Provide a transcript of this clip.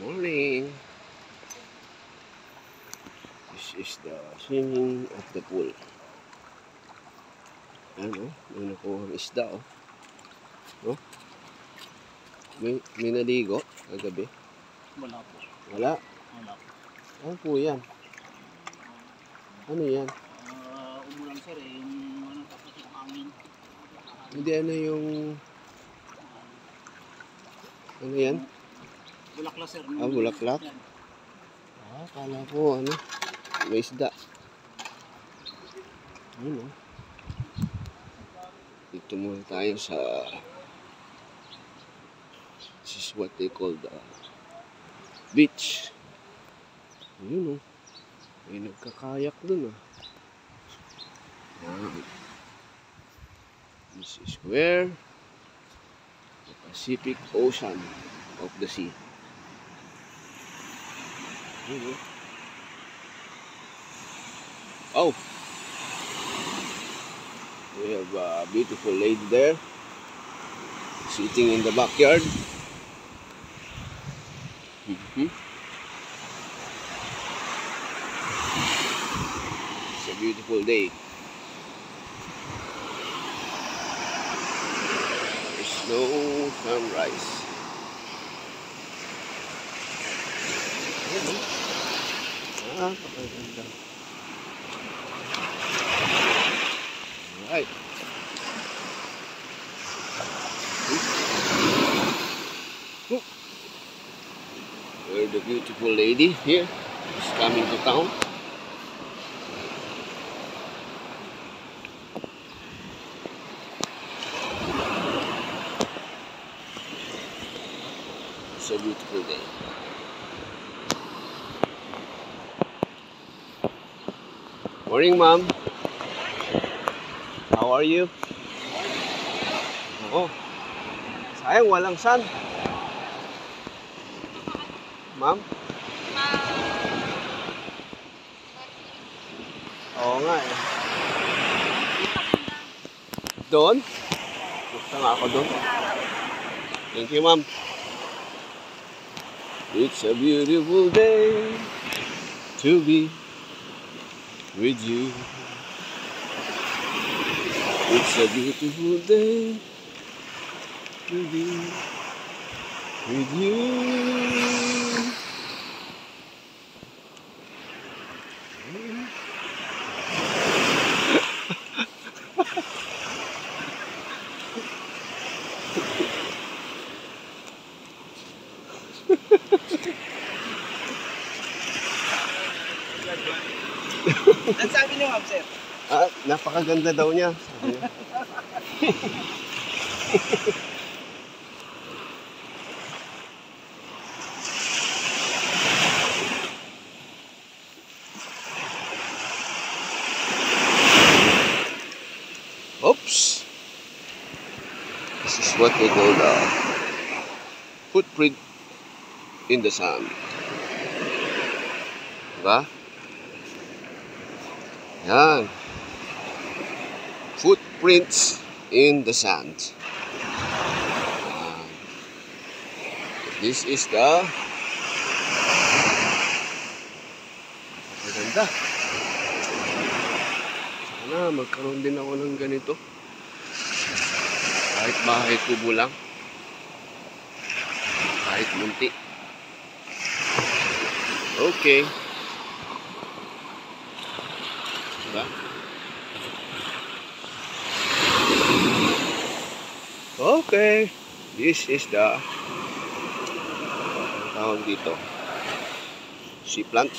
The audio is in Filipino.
Morning. This is the swimming of the pool. Ano, may nakuha ang isda, oh. No? May naligo kagabi. Wala po. Wala? Wala po. Ano po yan? Ano yan? Umulan sir eh, yung ano, tapos yung hangin. Hindi, ano yung... Ano yan? Bulaklak sir. Bulaklak? Yan. Kala ko, ano, may isda. Ano? Dito muna tayo sa... This is what they call the beach. Yun, oh. May nagkakayak dun, ah. This is where the Pacific Ocean of the sea. Yun, oh. Oh! We have a beautiful lady there sitting in the backyard. It's a beautiful day. There's no sunrise. Napakaganda. Alright. Where the beautiful lady here is coming to town. It's a beautiful day. Morning, ma'am. How are you? Oh, sayang walang sun. Ma'am? Oo nga eh. Doon? Gusto nga ako doon. Thank you, ma'am. It's a beautiful day to be with you. It's a beautiful day to be with you. Ang sabi niyo, ma'am, sir? Napakaganda daw niya. Sabi niya. Oops. This is what they call the footprint in the sand. Diba? Yan. Footprints in the sand. This is the maganda. Sana magkaroon din ako ng ganito. Kahit bahay kubo lang. Kahit munti. Okay. Diba? Okay. This is the tawag dito. Sea plant.